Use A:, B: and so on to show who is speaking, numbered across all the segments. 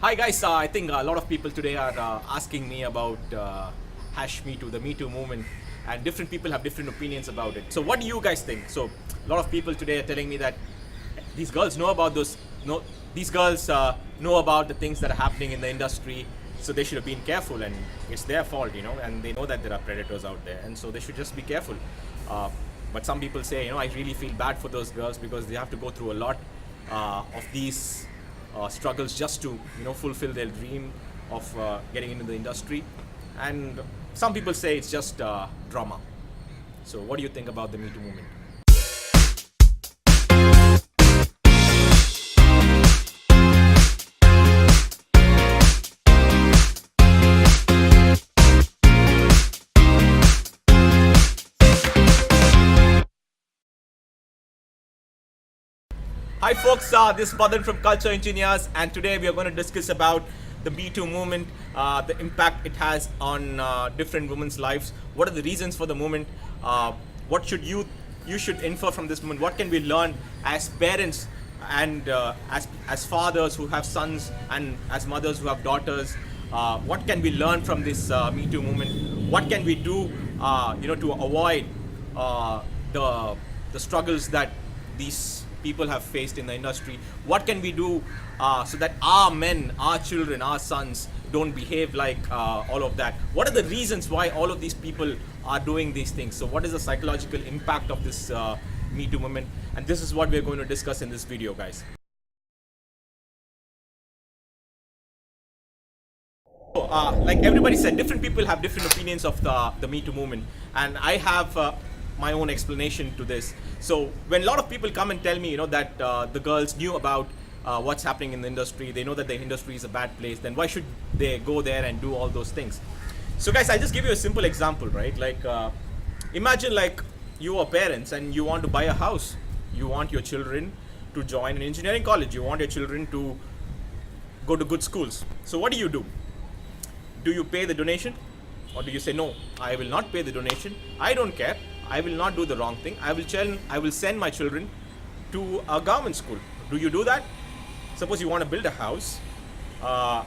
A: Hi guys, I think a lot of people today are asking me about hash Me Too, the Me Too movement, and different people have different opinions about it. So, what do you guys think? So, a lot of people today are telling me that these girls know about those. No, these girls know about the things that are happening in the industry, so they should have been careful, and it's their fault, and they know that there are predators out there, and so they should just be careful. Uh, but some people say, I really feel bad for those girls because they have to go through a lot of these struggles just to fulfill their dream of getting into the industry, and some people say it's just drama. So what do you think about the Me Too movement? Hi folks, this is Badan from Culture Engineers, and today we are going to discuss about the Me Too movement, the impact it has on different women's lives. What are the reasons for the movement? What should you should infer from this movement? What can we learn as parents and as fathers who have sons and as mothers who have daughters? What can we learn from this Me Too movement? What can we do, to avoid the struggles that these people have faced in the industry? What can we do so that our men, our children, our sons don't behave like all of that? What are the reasons why all of these people are doing these things? So what is the psychological impact of this Me Too movement? And this is what we're going to discuss in this video, guys. So, like everybody said, different people have different opinions of the Me Too movement, and I have my own explanation to this. So when a lot of people come and tell me, that the girls knew about what's happening in the industry, they know that the industry is a bad place, then why should they go there and do all those things? So guys, I'll just give you a simple example, right? Like imagine like you are parents and you want to buy a house. You want your children to join an engineering college. You want your children to go to good schools. So what do? Do you pay the donation, or do you say no, I will not pay the donation, I don't care, I will not do the wrong thing, I will send my children to a government school? Do you do that? Suppose you want to build a house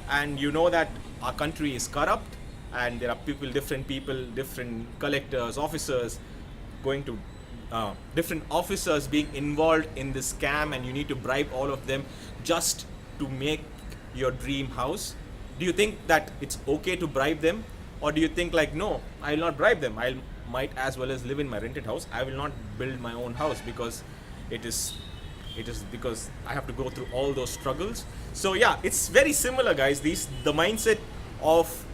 A: and you know that our country is corrupt and there are different collectors, officers going to different officers being involved in this scam, and you need to bribe all of them just to make your dream house. Do you think that it's okay to bribe them, or do you think like, no, I will not bribe them, I might as well as live in my rented house, I will not build my own house because it is because I have to go through all those struggles? So yeah, it's very similar, guys. The mindset of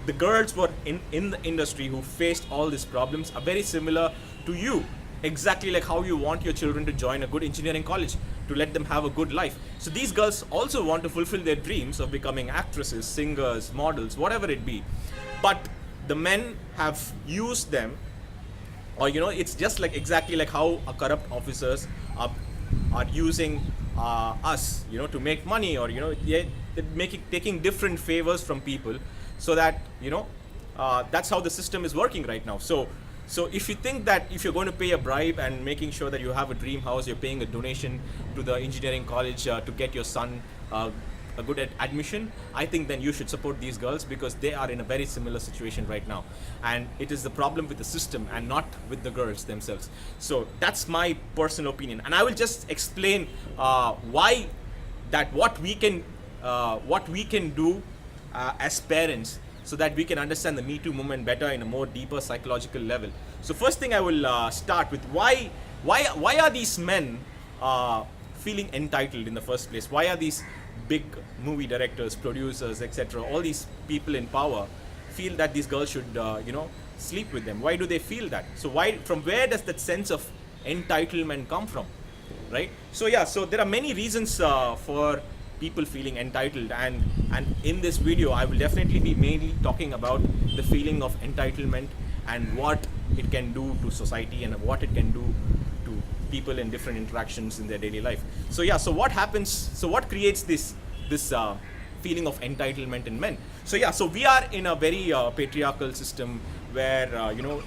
A: the girls who are in the industry who faced all these problems are very similar to you. Exactly like how you want your children to join a good engineering college to let them have a good life. So these girls also want to fulfill their dreams of becoming actresses, singers, models, whatever it be. But the men have used them, or it's just like exactly like how corrupt officers are using us, to make money, or they're taking different favors from people, so that that's how the system is working right now. So if you think that if you're going to pay a bribe and making sure that you have a dream house, you're paying a donation to the engineering college to get your son a good admission, I think then you should support these girls, because they are in a very similar situation right now, and it is the problem with the system and not with the girls themselves. So that's my personal opinion, and I will just explain why that what we can do as parents, so that we can understand the Me Too movement better in a more deeper psychological level. So first thing I will start with, why are these men feeling entitled in the first place? Why are these big movie directors, producers, etc., all these people in power feel that these girls should sleep with them? Why do they feel that? So from where does that sense of entitlement come from, right? So yeah, so there are many reasons for people feeling entitled, and in this video I will definitely be mainly talking about the feeling of entitlement and what it can do to society and what it can do to people in different interactions in their daily life. So yeah, so what happens, so what creates this feeling of entitlement in men? So yeah, so we are in a very patriarchal system where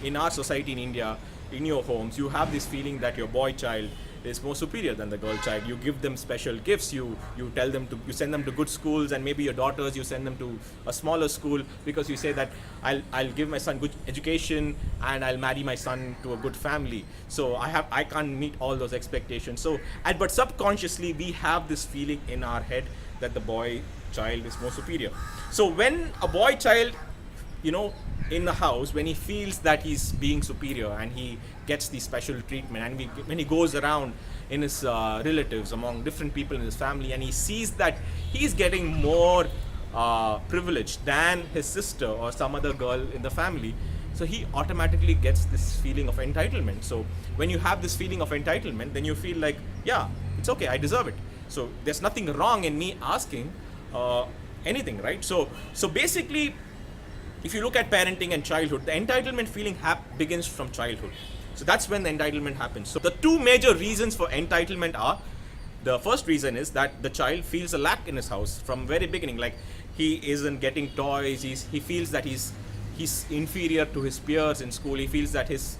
A: in our society in India, in your homes, you have this feeling that your boy child is more superior than the girl child. You give them special gifts, you tell them to, you send them to good schools, and maybe your daughters, you send them to a smaller school, because you say that I'll give my son good education and I'll marry my son to a good family. So I can't meet all those expectations. So but subconsciously we have this feeling in our head that the boy child is more superior. So when a boy child, in the house, when he feels that he's being superior and he gets the special treatment, and when he goes around in his relatives, among different people in his family, and he sees that he's getting more privilege than his sister or some other girl in the family, so he automatically gets this feeling of entitlement. So when you have this feeling of entitlement, then you feel like, yeah, it's okay, I deserve it. So there's nothing wrong in me asking anything, right? So basically, if you look at parenting and childhood, the entitlement feeling begins from childhood. So that's when the entitlement happens. So the two major reasons for entitlement are, the first reason is that the child feels a lack in his house from very beginning. Like, he isn't getting toys, he feels that he's inferior to his peers in school. He feels that his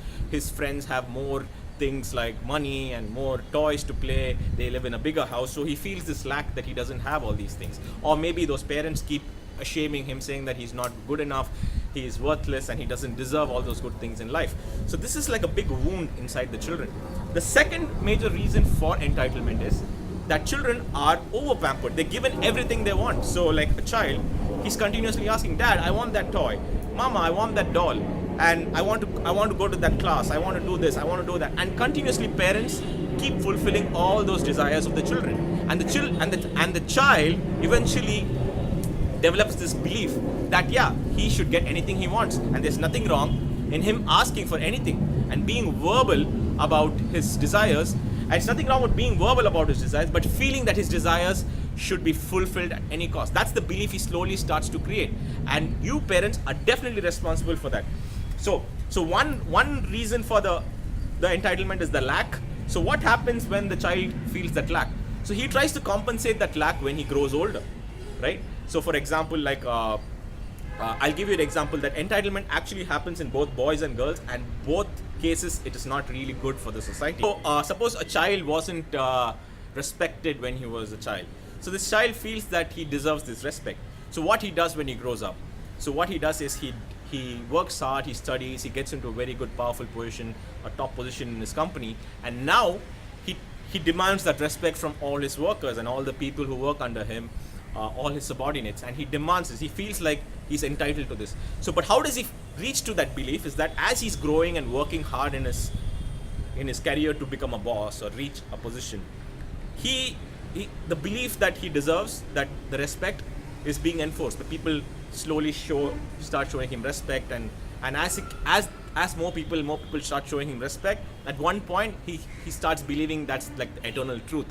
A: friends have more things like money and more toys to play, they live in a bigger house, so he feels this lack that he doesn't have all these things. Or maybe those parents keep shaming him, saying that he's not good enough, he is worthless, and he doesn't deserve all those good things in life. So this is like a big wound inside the children. The second major reason for entitlement is that children are over pampered. They're given everything they want. So like a child, he's continuously asking, Dad, I want that toy. Mama, I want that doll. And I want to go to that class. I want to do this. I want to do that. And continuously parents keep fulfilling all those desires of the children. And the child eventually develops this belief that, yeah, he should get anything he wants, and there's nothing wrong in him asking for anything and being verbal about his desires. And it's nothing wrong with being verbal about his desires, but feeling that his desires should be fulfilled at any cost. That's the belief he slowly starts to create, and you parents are definitely responsible for that. So one reason for the entitlement is the lack. So what happens when the child feels that lack? So he tries to compensate that lack when he grows older, right? So for example, like I'll give you an example that entitlement actually happens in both boys and girls, and both cases it is not really good for the society. So suppose a child wasn't respected when he was a child. So this child feels that he deserves this respect. So what he does when he grows up? So what he does is he works hard, he studies, he gets into a very good, powerful position, a top position in his company, and now he demands that respect from all his workers and all the people who work under him, all his subordinates, and he demands this. He feels like he's entitled to this. So, but how does he reach to that belief? Is that as he's growing and working hard in his career to become a boss or reach a position, the belief that he deserves that the respect is being enforced. The people slowly start showing him respect, and as more people start showing him respect, at one point he starts believing that's like the eternal truth,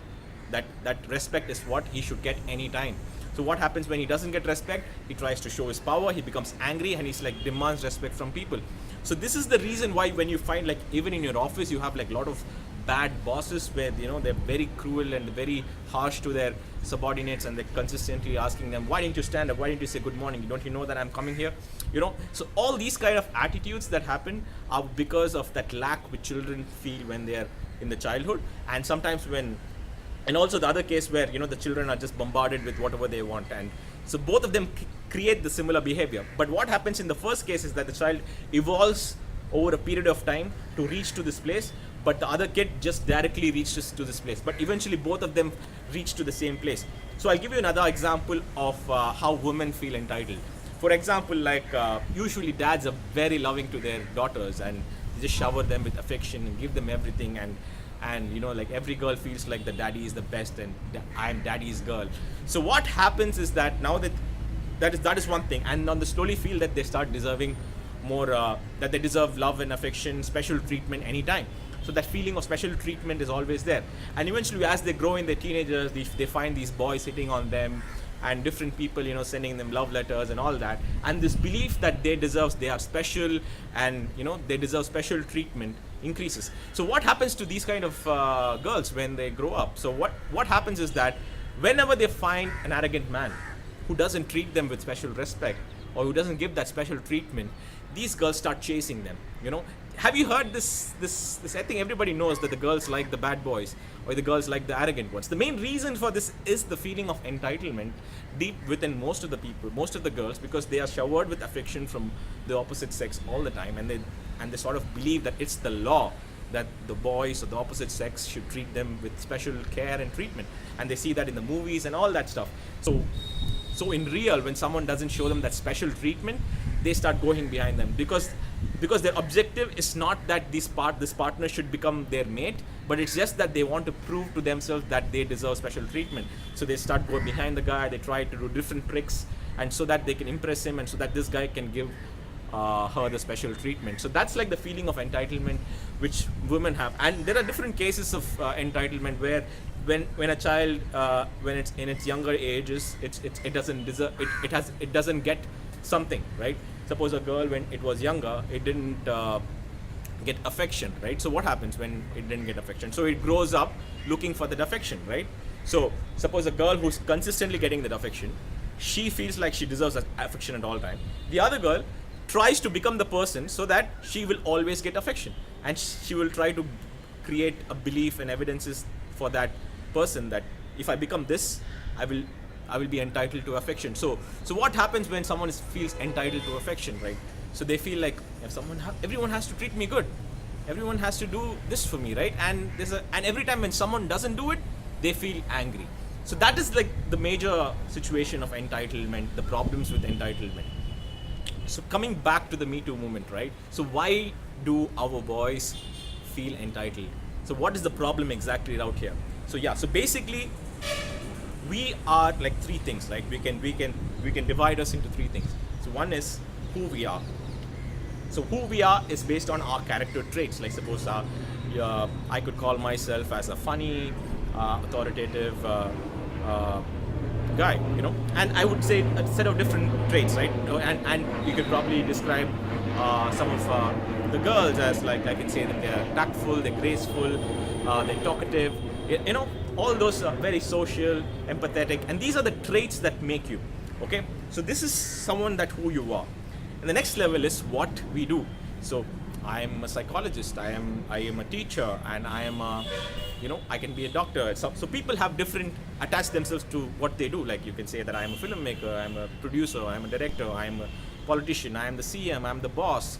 A: that respect is what he should get anytime. So what happens when he doesn't get respect? He tries to show his power, he becomes angry, and he's like demands respect from people. So this is the reason why when you find, like, even in your office you have like a lot of bad bosses where they're very cruel and very harsh to their subordinates, and they're consistently asking them, why didn't you stand up, why didn't you say good morning, don't you know that I'm coming here? So all these kind of attitudes that happen are because of that lack which children feel when they're in the childhood, and sometimes and also the other case where the children are just bombarded with whatever they want, and so both of them create the similar behavior. But what happens in the first case is that the child evolves over a period of time to reach to this place, but the other kid just directly reaches to this place, but eventually both of them reach to the same place. So I'll give you another example of how women feel entitled. For example, like usually dads are very loving to their daughters, and they just shower them with affection and give them everything, and like every girl feels like the daddy is the best and I'm daddy's girl. So what happens is that now that is one thing, and on the slowly feel that they start deserving more, that they deserve love and affection, special treatment anytime. So that feeling of special treatment is always there, and eventually as they grow in their teenagers, they find these boys hitting on them and different people sending them love letters and all that, and this belief that they are special and they deserve special treatment increases. So what happens to these kind of girls when they grow up? So what happens is that whenever they find an arrogant man who doesn't treat them with special respect or who doesn't give that special treatment, these girls start chasing them. have you heard this? I think everybody knows that the girls like the bad boys, or the girls like the arrogant ones. The main reason for this is the feeling of entitlement deep within most of the people, most of the girls, because they are showered with affection from the opposite sex all the time, and they sort of believe that it's the law that the boys of the opposite sex should treat them with special care and treatment, and they see that in the movies and all that stuff. So in real, when someone doesn't show them that special treatment, they start going behind them, because their objective is not that this partner should become their mate, but it's just that they want to prove to themselves that they deserve special treatment. So they start going behind the guy, they try to do different tricks, and so that they can impress him, and so that this guy can give her the special treatment. So that's like the feeling of entitlement which women have. And there are different cases of entitlement where when a child when it's in its younger ages, it doesn't deserve it doesn't get something, right? Suppose a girl, when it was younger, it didn't get affection, right? So what happens when it didn't get affection? So it grows up looking for that affection, right? So suppose a girl who's consistently getting that affection, she feels like she deserves that affection at all time. The other girl tries to become the person so that she will always get affection, and she will try to create a belief and evidences for that person that if I become this, I will be entitled to affection. So what happens when someone feels entitled to affection, right? So they feel like if everyone has to treat me good, everyone has to do this for me, right? And every time when someone doesn't do it, they feel angry. So that is like the major situation of entitlement, the problems with entitlement. So coming back to the Me Too movement, right? So why do our boys feel entitled? So what is the problem exactly out here? So yeah, so basically we are like three things, like we can divide us into three things. So one is who we are. So who we are is based on our character traits. Like suppose I could call myself as a funny, authoritative guy, and I would say a set of different traits, right? And you could probably describe some of the girls as like I can say that they're tactful, they're graceful, they're talkative, all those are very social, empathetic, and these are the traits that make you. Okay, so this is someone that who you are. And the next level is what we do. So I am a psychologist, I am a teacher, and I am I can be a doctor. So people have different attach themselves to what they do. Like you can say that I am a filmmaker, I am a producer, I am a director, I am a politician, I am the CM, I am the boss,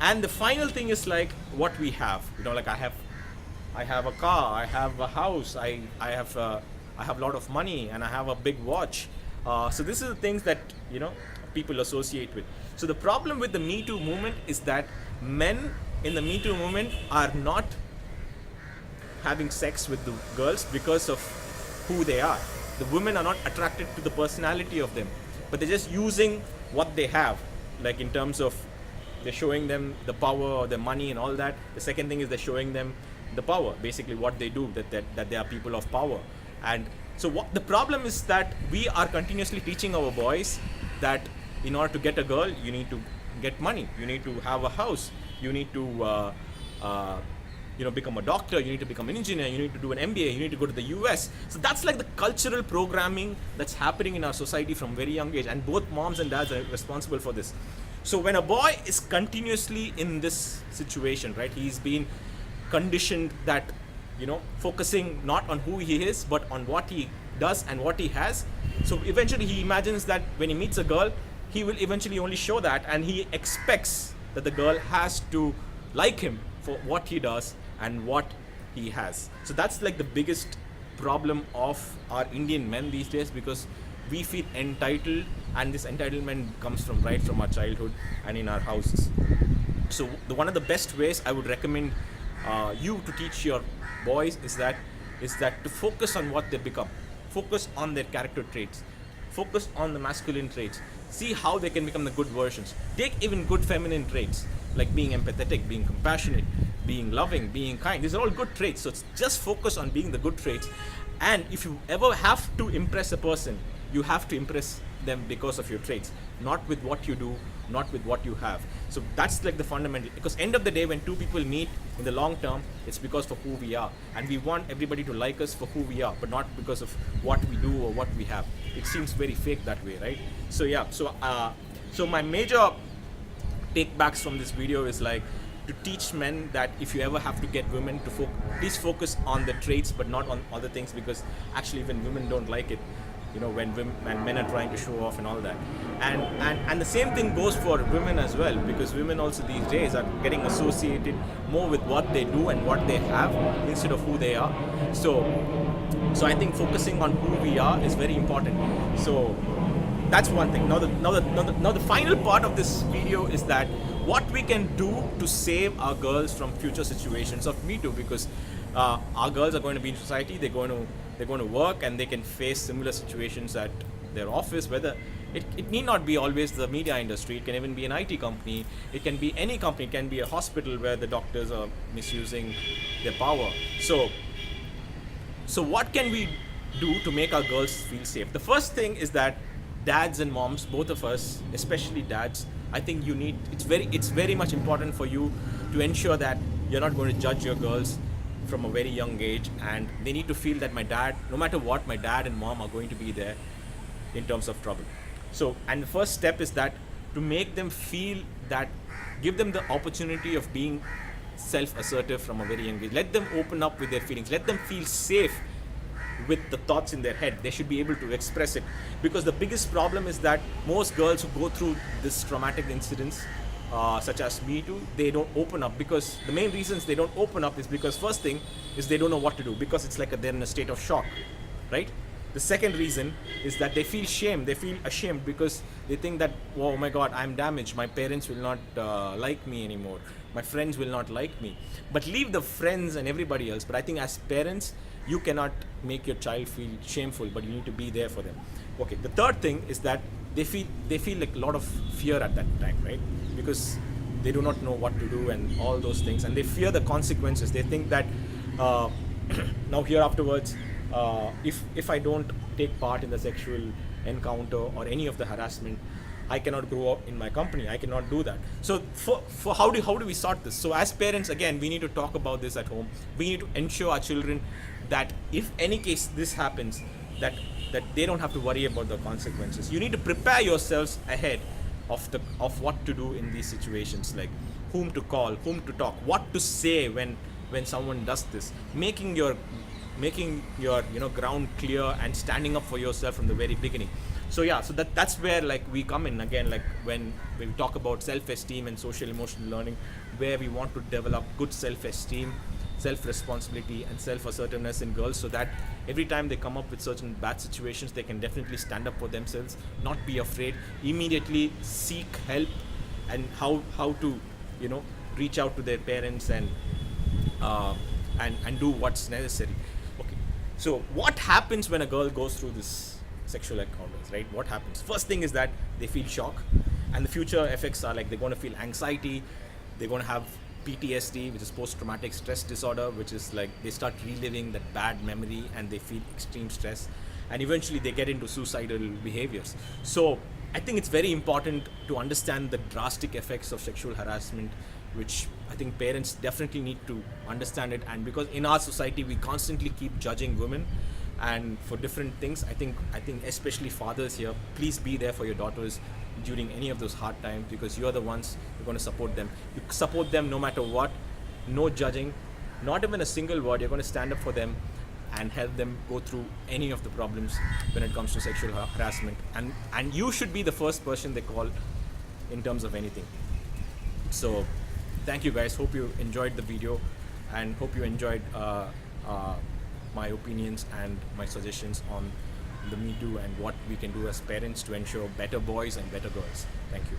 A: And the final thing is like what we have. Like I have a car, I have a house, I have a lot of money, and I have a big watch. So this is the things that people associate with. So the problem with the Me Too movement is that men in the Me Too movement are not having sex with the girls because of who they are. The women are not attracted to the personality of them, but they're just using what they have, like in terms of they're showing them the power or the money and all that. The second thing is they're showing them the power, basically what they do, that they are people of power. And so what the problem is that we are continuously teaching our boys that in order to get a girl, you need to get money, you need to have a house, you need to become a doctor, you need to become an engineer, you need to do an MBA, you need to go to the US. So that's like the cultural programming that's happening in our society from very young age, and both moms and dads are responsible for this. So when a boy is continuously in this situation, right, he's been conditioned that focusing not on who he is but on what he does and what he has. So eventually he imagines that when he meets a girl, he will eventually only show that, and he expects that the girl has to like him for what he does and what he has. So that's like the biggest problem of our Indian men these days, because we feel entitled, and this entitlement comes from right from our childhood and in our houses. So one of the best ways I would recommend you to teach your boys is that to focus on what they become, focus on their character traits, focus on the masculine traits, see how they can become the good versions. Take even good feminine traits like being empathetic, being compassionate, being loving, being kind. These are all good traits. So it's just focus on being the good traits. And if you ever have to impress a person, you have to impress them because of your traits, not with what you do, not with what you have. So that's like the fundamental, because end of the day, when two people meet in the long term, it's because for who we are, and we want everybody to like us for who we are, but not because of what we do or what we have. It seems very fake that way, right? So yeah, so my major take backs from this video is like, to teach men that if you ever have to get women to please focus on the traits but not on other things, because actually even women don't like it, when men are trying to show off and all that. And the same thing goes for women as well, because women also these days are getting associated more with what they do and what they have instead of who they are. So I think focusing on who we are is very important. So that's one thing. Now the final part of this video is that what we can do to save our girls from future situations of Me Too, because our girls are going to be in society, they're going to work, and they can face similar situations at their office, whether it need not be always the media industry, it can even be an IT company, it can be any company, it can be a hospital where the doctors are misusing their power. So what can we do to make our girls feel safe? The first thing is that dads and moms, both of us, especially dads, I think it's very much important for you to ensure that you're not going to judge your girls from a very young age, and they need to feel that no matter what, my dad and mom are going to be there in terms of trouble. So, and the first step is that to make them feel that, give them the opportunity of being self-assertive from a very young age. Let them open up with their feelings. Let them feel safe with the thoughts in their head. They should be able to express it, because the biggest problem is that most girls who go through this traumatic incidents, such as Me Too, they don't open up, because the main reasons they don't open up is because first thing is they don't know what to do, because it's like they're in a state of shock, right? The second reason is that they feel shame, they feel ashamed, because they think that, oh my God, I'm damaged, my parents will not like me anymore, my friends will not like me. But leave the friends and everybody else, but I think as parents, you cannot make your child feel shameful, but you need to be there for them. Okay, the third thing is that they feel like a lot of fear at that time, right? Because they do not know what to do and all those things, and they fear the consequences. They think that now here afterwards, if I don't take part in the sexual encounter or any of the harassment, I cannot grow up in my company. I cannot do that. So for how do we sort this? So as parents, again, we need to talk about this at home. We need to ensure our children that if any case this happens, that they don't have to worry about the consequences. You need to prepare yourselves ahead of what to do in these situations, like whom to call, whom to talk, what to say when someone does this, making your ground clear and standing up for yourself from the very beginning. So that's where like we come in again, like when we talk about self-esteem and social emotional learning, where we want to develop good self-esteem, self-responsibility and self-assertiveness in girls, so that every time they come up with certain bad situations, they can definitely stand up for themselves, not be afraid, immediately seek help, and how to reach out to their parents and do what's necessary. Okay, so what happens when a girl goes through this sexual encounters, right? What happens? First thing is that they feel shock, and the future effects are like they're going to feel anxiety, they're going to have PTSD, which is post-traumatic stress disorder, which is like they start reliving that bad memory and they feel extreme stress, and eventually they get into suicidal behaviors. So I think it's very important to understand the drastic effects of sexual harassment, which I think parents definitely need to understand it. And because in our society we constantly keep judging women and for different things, I think especially fathers here, please be there for your daughters during any of those hard times, because you're the ones who are going to support them. You support them no matter what, no judging, not even a single word. You're going to stand up for them and help them go through any of the problems when it comes to sexual harassment. And you should be the first person they call in terms of anything. So thank you guys. Hope you enjoyed the video, and hope you enjoyed my opinions and my suggestions on the Me Too and what we can do as parents to ensure better boys and better girls. Thank you.